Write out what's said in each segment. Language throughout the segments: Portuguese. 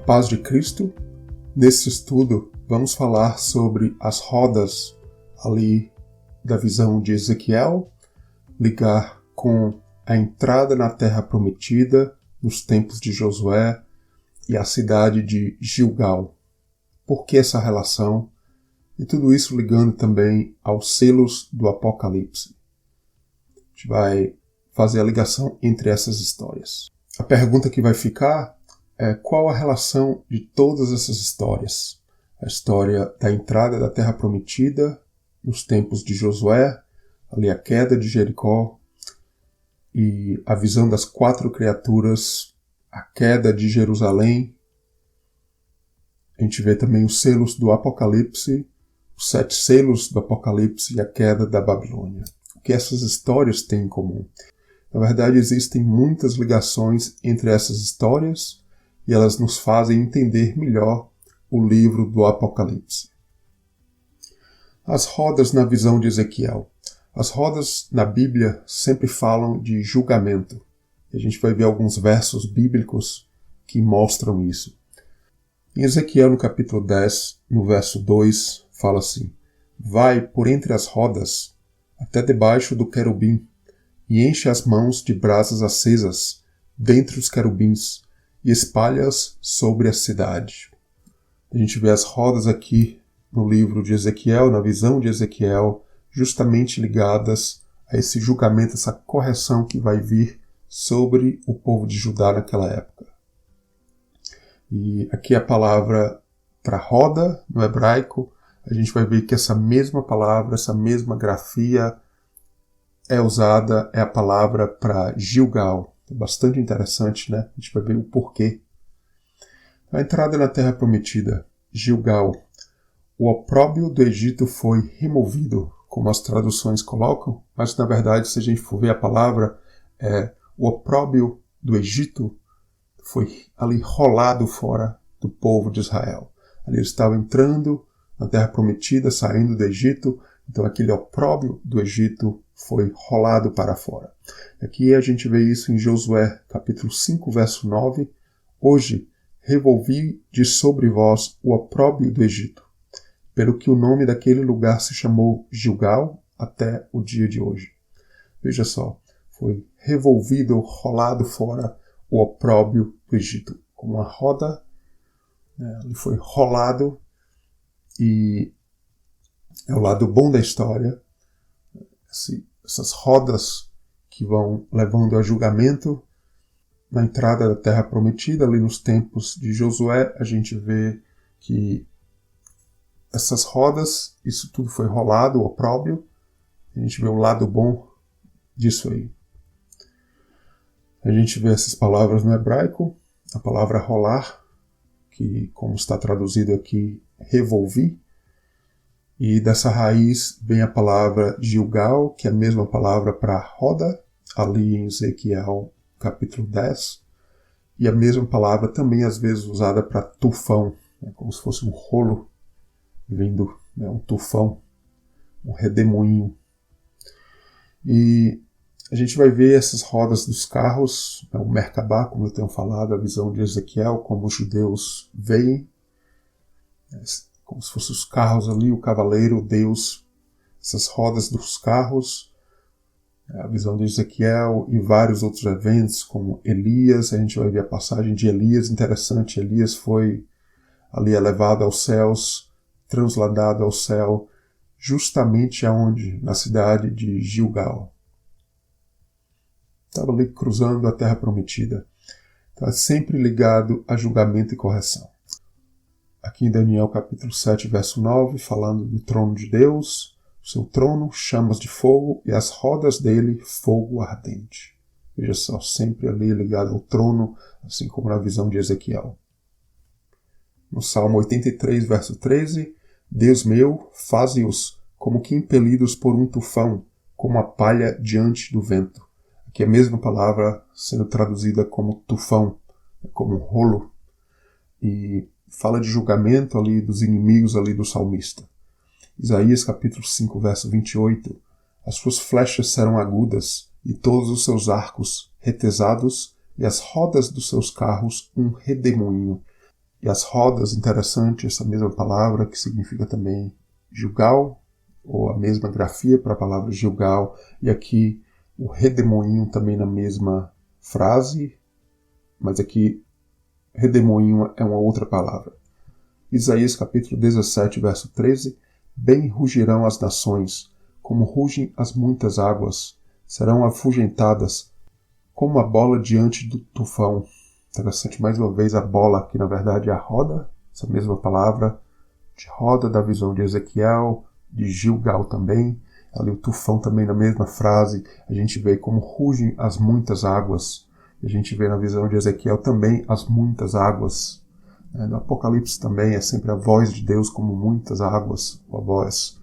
paz de Cristo. Nesse estudo, vamos falar sobre as rodas ali da visão de Ezequiel, ligar com a entrada na Terra Prometida nos tempos de Josué e a cidade de Gilgal. Por que essa relação? E tudo isso ligando também aos selos do Apocalipse. A gente vai fazer a ligação entre essas histórias. A pergunta que vai ficar é qual a relação de todas essas histórias? A história da entrada da Terra Prometida nos tempos de Josué, ali a queda de Jericó, e a visão das 4 criaturas, a queda de Jerusalém. A gente vê também os selos do Apocalipse, os 7 selos do Apocalipse e a queda da Babilônia. O que essas histórias têm em comum? Na verdade, existem muitas ligações entre essas histórias e elas nos fazem entender melhor o livro do Apocalipse. As rodas na visão de Ezequiel. As rodas na Bíblia sempre falam de julgamento. E a gente vai ver alguns versos bíblicos que mostram isso. Em Ezequiel, no capítulo 10, no verso 2, fala assim: vai por entre as rodas até debaixo do querubim e enche as mãos de brasas acesas dentre os querubins e espalha-as sobre a cidade. A gente vê as rodas aqui no livro de Ezequiel, na visão de Ezequiel, justamente ligadas a esse julgamento, essa correção que vai vir sobre o povo de Judá naquela época. E aqui a palavra para roda, no hebraico, a gente vai ver que essa mesma palavra, essa mesma grafia é usada, é a palavra para Gilgal. É bastante interessante, né? A gente vai ver o porquê. A entrada na Terra Prometida, Gilgal. O opróbrio do Egito foi removido, como as traduções colocam, mas na verdade, se a gente for ver a palavra, o opróbrio do Egito foi ali rolado fora do povo de Israel. Ali eles estavam entrando na Terra Prometida, saindo do Egito, então aquele opróbrio do Egito foi rolado para fora. Aqui a gente vê isso em Josué, capítulo 5, verso 9. Hoje revolvi de sobre vós o opróbrio do Egito, pelo que o nome daquele lugar se chamou Gilgal até o dia de hoje. Veja só, foi revolvido, rolado fora o opróbrio do Egito. Como uma roda, ele foi rolado, e é o lado bom da história. Essas rodas que vão levando a julgamento na entrada da Terra Prometida, ali nos tempos de Josué, a gente vê que essas rodas, isso tudo foi rolado, o opróbrio. A gente vê o lado bom disso aí. A gente vê essas palavras no hebraico, a palavra rolar, que como está traduzido aqui, revolvi. E dessa raiz vem a palavra Gilgal, que é a mesma palavra para roda, ali em Ezequiel capítulo 10. E a mesma palavra também às vezes usada para tufão, como se fosse um rolo vindo, um tufão, um redemoinho. E a gente vai ver essas rodas dos carros, o Merkabah, como eu tenho falado, a visão de Ezequiel, como os judeus veem, como se fossem os carros ali, o cavaleiro, o Deus, essas rodas dos carros, a visão de Ezequiel e vários outros eventos, como Elias. A gente vai ver a passagem de Elias, interessante. Elias foi ali elevado aos céus, transladado ao céu, justamente aonde? Na cidade de Gilgal. Estava ali cruzando a Terra Prometida. Está sempre ligado a julgamento e correção. Aqui em Daniel capítulo 7, verso 9, falando do trono de Deus, o seu trono, chamas de fogo, e as rodas dele, fogo ardente. Veja só, sempre ali ligado ao trono, assim como na visão de Ezequiel. No Salmo 83, verso 13, Deus meu, faze-os como que impelidos por um tufão, como a palha diante do vento. Aqui é a mesma palavra sendo traduzida como tufão, como um rolo. E fala de julgamento ali dos inimigos ali do salmista. Isaías capítulo 5, verso 28. As suas flechas serão agudas e todos os seus arcos retesados e as rodas dos seus carros um redemoinho. E as rodas, interessante, essa mesma palavra que significa também Gilgal, ou a mesma grafia para a palavra Gilgal, e aqui o redemoinho também na mesma frase, mas aqui redemoinho é uma outra palavra. Isaías capítulo 17, verso 13, bem rugirão as nações, como rugem as muitas águas, serão afugentadas, como a bola diante do tufão. Interessante, mais uma vez, a bola, que na verdade é a roda, essa mesma palavra, de roda da visão de Ezequiel, de Gilgal também, ali o tufão também na mesma frase, a gente vê como rugem as muitas águas, e a gente vê na visão de Ezequiel também as muitas águas. No Apocalipse também é sempre a voz de Deus como muitas águas, a voz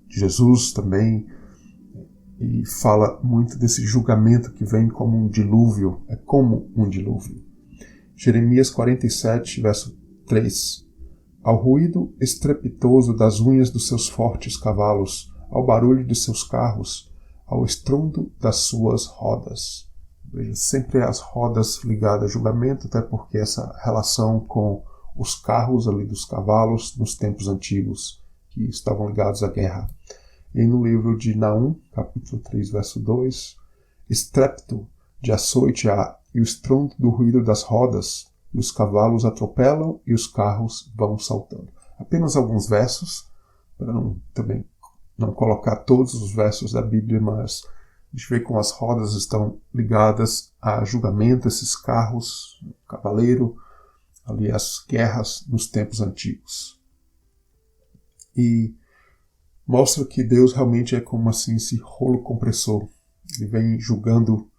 de Jesus também, e fala muito desse julgamento que vem como um dilúvio, é como um dilúvio. Jeremias 47, verso 3. Ao ruído estrepitoso das unhas dos seus fortes cavalos, ao barulho de seus carros, ao estrondo das suas rodas. Veja, sempre as rodas ligadas a julgamento, até porque essa relação com os carros ali dos cavalos nos tempos antigos, que estavam ligados à guerra. E no livro de Naum, capítulo 3, verso 2, estrépito de açoite há, e o estrondo do ruído das rodas, e os cavalos atropelam e os carros vão saltando. Apenas alguns versos, para também não colocar todos os versos da Bíblia, mas a gente vê como as rodas estão ligadas a julgamento, esses carros, o cavaleiro, ali as guerras nos tempos antigos. E mostra que Deus realmente é como assim esse rolo compressor. Ele vem julgando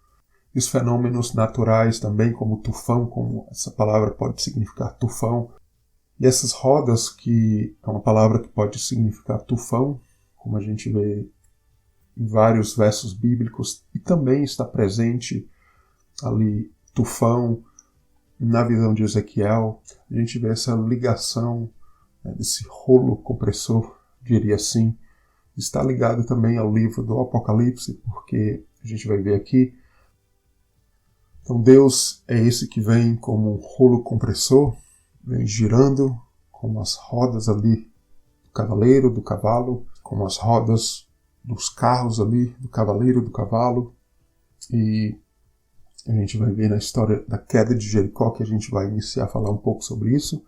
os fenômenos naturais também, como tufão, como essa palavra pode significar tufão. E essas rodas, que é uma palavra que pode significar tufão, como a gente vê em vários versos bíblicos, e também está presente ali tufão na visão de Ezequiel. A gente vê essa ligação, desse rolo compressor, diria assim, está ligado também ao livro do Apocalipse, porque a gente vai ver aqui. Então Deus é esse que vem como um rolo compressor, vem girando como as rodas ali do cavaleiro, do cavalo, como as rodas dos carros ali, do cavaleiro, do cavalo. E a gente vai ver na história da queda de Jericó, que a gente vai iniciar a falar um pouco sobre isso.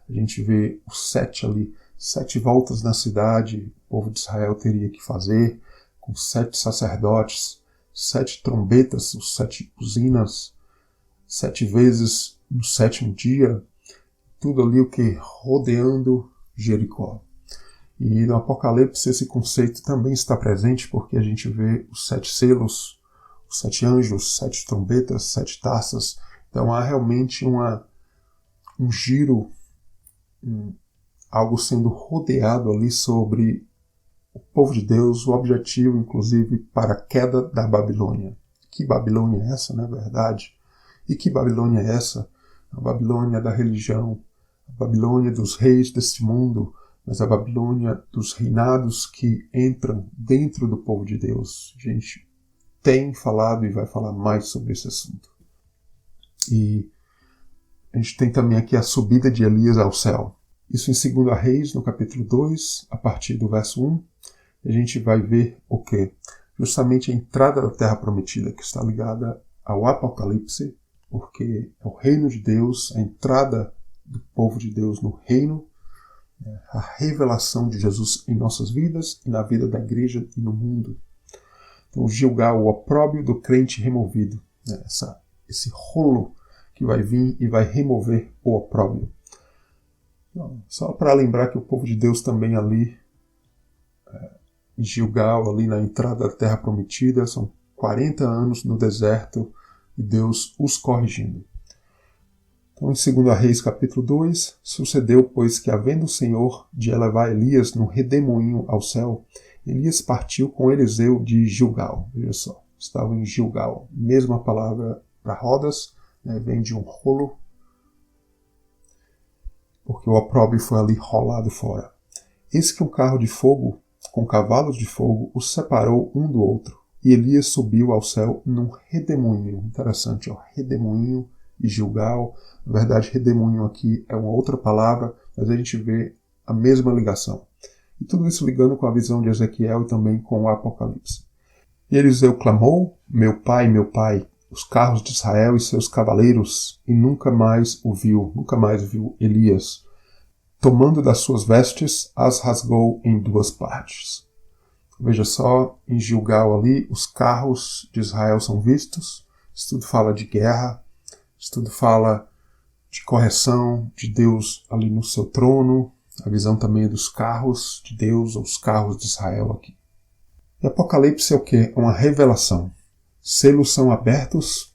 A gente vê os 7 voltas na cidade, o povo de Israel teria que fazer, com 7 sacerdotes, 7 trombetas, os 7 buzinas, 7 vezes no 7º dia, tudo ali o que? Rodeando Jericó. E no Apocalipse esse conceito também está presente, porque a gente vê os 7 selos, os 7 anjos, 7 trombetas, 7 taças. Então há realmente um giro, algo sendo rodeado ali sobre o povo de Deus, o objetivo, inclusive, para a queda da Babilônia. Que Babilônia é essa, não é verdade? E que Babilônia é essa? A Babilônia da religião, a Babilônia dos reis deste mundo, mas a Babilônia dos reinados que entram dentro do povo de Deus. A gente tem falado e vai falar mais sobre esse assunto. E a gente tem também aqui a subida de Elias ao céu. Isso em 2 Reis, no capítulo 2, a partir do verso 1, a gente vai ver o quê? Justamente a entrada da Terra Prometida, que está ligada ao Apocalipse, porque é o reino de Deus, a entrada do povo de Deus no reino, a revelação de Jesus em nossas vidas e na vida da igreja e no mundo. Então, Gilgal, o opróbrio do crente removido, esse rolo que vai vir e vai remover o opróbrio. Só para lembrar que o povo de Deus também ali, em Gilgal, ali na entrada da Terra Prometida, são 40 anos no deserto e Deus os corrigindo. Então, em 2 Reis, capítulo 2, sucedeu, pois, que, havendo o Senhor de elevar Elias no redemoinho ao céu, Elias partiu com Eliseu de Gilgal. Veja só, estava em Gilgal. Mesma palavra para rodas, vem de um rolo, porque o opróbrio foi ali rolado fora. Eis que um carro de fogo, com cavalos de fogo, os separou um do outro. E Elias subiu ao céu num redemoinho. Interessante, redemoinho e Gilgal. Na verdade, redemoinho aqui é uma outra palavra, mas a gente vê a mesma ligação. E tudo isso ligando com a visão de Ezequiel e também com o Apocalipse. E Eliseu clamou, meu pai, os carros de Israel e seus cavaleiros, e nunca mais viu Elias. Tomando das suas vestes, as rasgou em 2 partes. Veja só, em Gilgal ali, os carros de Israel são vistos. Isso tudo fala de guerra, isso tudo fala de correção de Deus ali no seu trono, a visão também dos carros de Deus, ou os carros de Israel aqui. E Apocalipse é o quê? É uma revelação. Selos são abertos.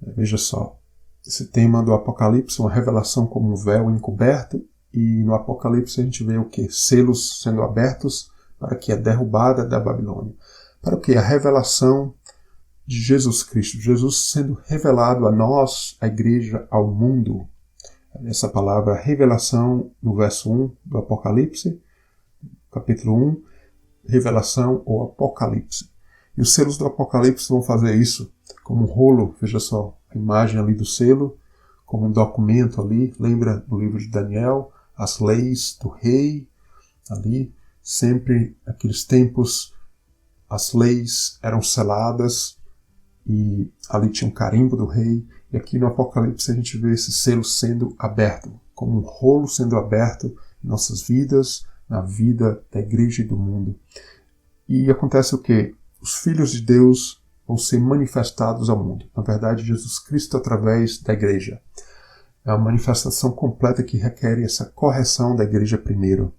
Veja só, esse tema do Apocalipse é uma revelação como um véu encoberto, e no Apocalipse a gente vê o quê? Selos sendo abertos para que a derrubada da Babilônia. Para o quê? A revelação de Jesus Cristo. Jesus sendo revelado a nós, a igreja, ao mundo. Essa palavra revelação no verso 1 do Apocalipse, capítulo 1, revelação ou Apocalipse. E os selos do Apocalipse vão fazer isso como um rolo, veja só, a imagem ali do selo, como um documento ali, lembra do livro de Daniel, as leis do rei, ali, sempre naqueles tempos, as leis eram seladas e ali tinha um carimbo do rei, e aqui no Apocalipse a gente vê esse selo sendo aberto, como um rolo sendo aberto em nossas vidas, na vida da igreja e do mundo. E acontece o quê? Os filhos de Deus vão ser manifestados ao mundo. Na verdade, Jesus Cristo através da igreja. É uma manifestação completa que requer essa correção da igreja primeiro.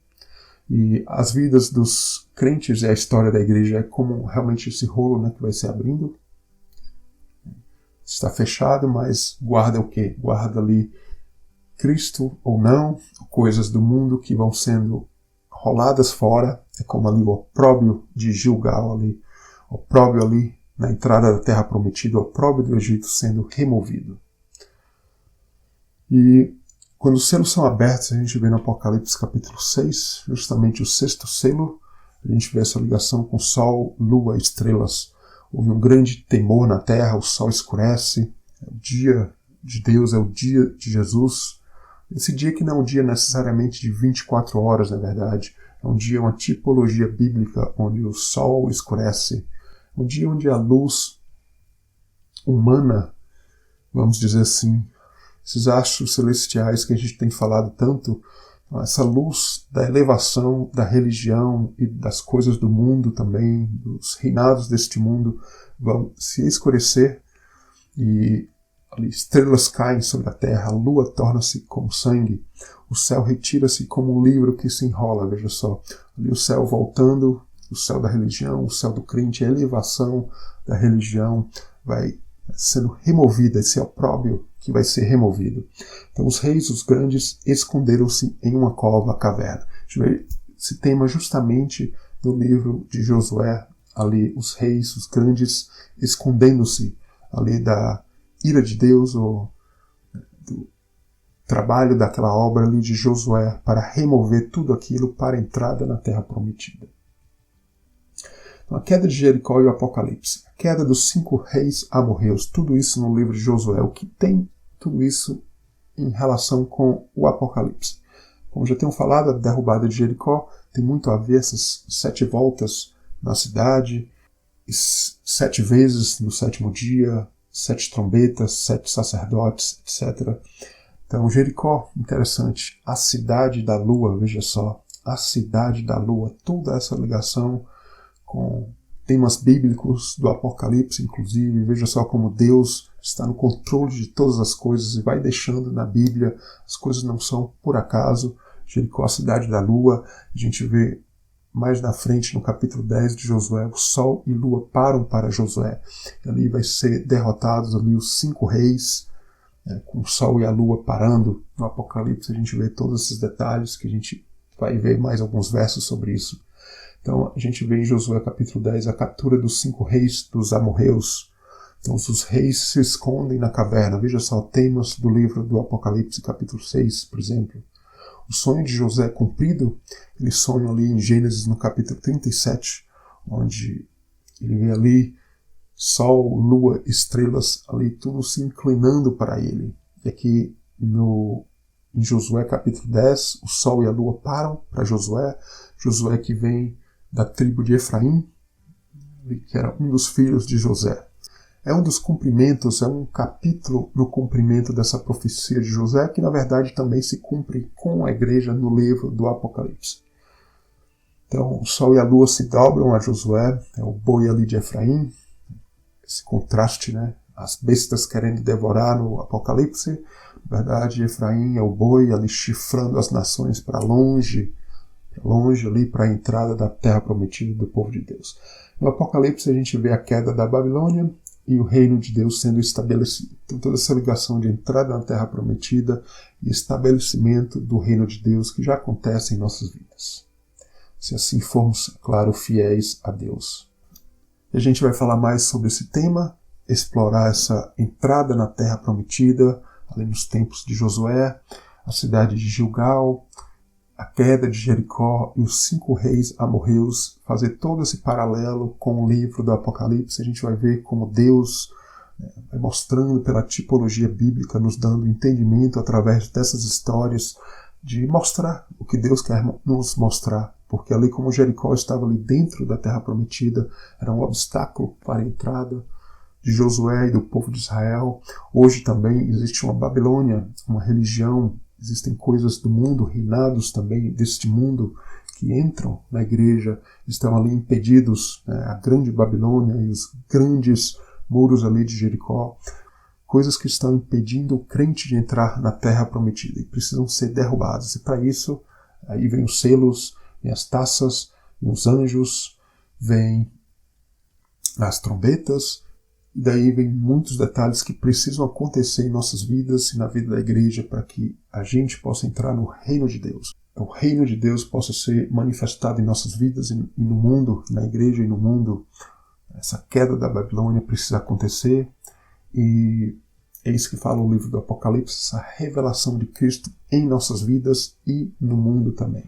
E as vidas dos crentes e a história da igreja é como realmente esse rolo, né, que vai se abrindo. Está fechado, mas guarda o quê? Guarda ali Cristo ou não, coisas do mundo que vão sendo roladas fora. É como ali o opróbrio de Gilgal, ali, o opróbrio ali na entrada da terra prometida, o opróbrio do Egito sendo removido. E quando os selos são abertos, a gente vê no Apocalipse capítulo 6, justamente o 6º selo, a gente vê essa ligação com sol, lua e estrelas. Houve um grande temor na terra, o sol escurece, é o dia de Deus, é o dia de Jesus. Esse dia que não é um dia necessariamente de 24 horas, na verdade, é um dia, uma tipologia bíblica, onde o sol escurece, um dia onde a luz humana, vamos dizer assim, esses astros celestiais que a gente tem falado tanto, essa luz da elevação da religião e das coisas do mundo também, dos reinados deste mundo, vão se escurecer e ali, estrelas caem sobre a terra, a lua torna-se como sangue, o céu retira-se como um livro que se enrola, veja só, ali o céu voltando, o céu da religião, o céu do crente, a elevação da religião vai sendo removida, esse opróbrio que vai ser removido. Então os reis, os grandes, esconderam-se em uma cova, caverna. A gente vê esse tema justamente no livro de Josué, ali os reis, os grandes, escondendo-se ali da ira de Deus, ou do trabalho daquela obra ali de Josué para remover tudo aquilo para a entrada na terra prometida. Então, a queda de Jericó e o Apocalipse, a queda dos 5 reis amorreus, tudo isso no livro de Josué. O que tem tudo isso em relação com o Apocalipse? Como já tenho falado, a derrubada de Jericó tem muito a ver, essas 7 voltas na cidade, 7 vezes no 7º dia, 7 trombetas, 7 sacerdotes, etc. Então, Jericó, interessante, a cidade da lua, veja só, a cidade da lua, toda essa ligação com temas bíblicos do Apocalipse, inclusive, veja só como Deus está no controle de todas as coisas e vai deixando na Bíblia, as coisas não são por acaso. Jericó, a cidade da lua, a gente vê mais na frente, no capítulo 10 de Josué, o sol e lua param para Josué. Ali vai ser derrotados ali os 5 reis, com o sol e a lua parando. No Apocalipse a gente vê todos esses detalhes, que a gente vai ver mais alguns versos sobre isso. Então a gente vê em Josué capítulo 10 a captura dos 5 reis dos amorreus. Então os reis se escondem na caverna. Veja só temas do livro do Apocalipse capítulo 6, por exemplo. O sonho de José é cumprido, ele sonha ali em Gênesis no capítulo 37, onde ele vê ali sol, lua, estrelas, ali tudo se inclinando para ele. E aqui em Josué capítulo 10, o sol e a lua param para Josué. Josué que vem da tribo de Efraim, que era um dos filhos de José. É um dos cumprimentos, é um capítulo no cumprimento dessa profecia de José, que na verdade também se cumpre com a igreja no livro do Apocalipse. Então, o sol e a lua se dobram a Josué, é o boi ali de Efraim, esse contraste, né? As bestas querendo devorar no Apocalipse, na verdade Efraim é o boi ali chifrando as nações para longe ali para a entrada da terra prometida do povo de Deus. No Apocalipse a gente vê a queda da Babilônia e o reino de Deus sendo estabelecido. Então toda essa ligação de entrada na terra prometida e estabelecimento do reino de Deus que já acontece em nossas vidas. Se assim formos, claro, fiéis a Deus. E a gente vai falar mais sobre esse tema, explorar essa entrada na terra prometida, ali nos tempos de Josué, a cidade de Gilgal, a queda de Jericó e os 5 reis amorreus, fazer todo esse paralelo com o livro do Apocalipse. A gente vai ver como Deus vai mostrando pela tipologia bíblica, nos dando entendimento através dessas histórias, de mostrar o que Deus quer nos mostrar. Porque ali como Jericó estava ali dentro da terra prometida, era um obstáculo para a entrada de Josué e do povo de Israel. Hoje também existe uma Babilônia, uma religião. Existem coisas do mundo, reinados também deste mundo, que entram na igreja, estão ali impedidos, né, a grande Babilônia e os grandes muros ali de Jericó, coisas que estão impedindo o crente de entrar na terra prometida e precisam ser derrubadas. E para isso, aí vem os selos, vem as taças, vem os anjos, vem as trombetas, e daí vem muitos detalhes que precisam acontecer em nossas vidas e na vida da igreja para que a gente possa entrar no reino de Deus. O reino de Deus possa ser manifestado em nossas vidas e no mundo, na igreja e no mundo. Essa queda da Babilônia precisa acontecer e é isso que fala o livro do Apocalipse, essa revelação de Cristo em nossas vidas e no mundo também.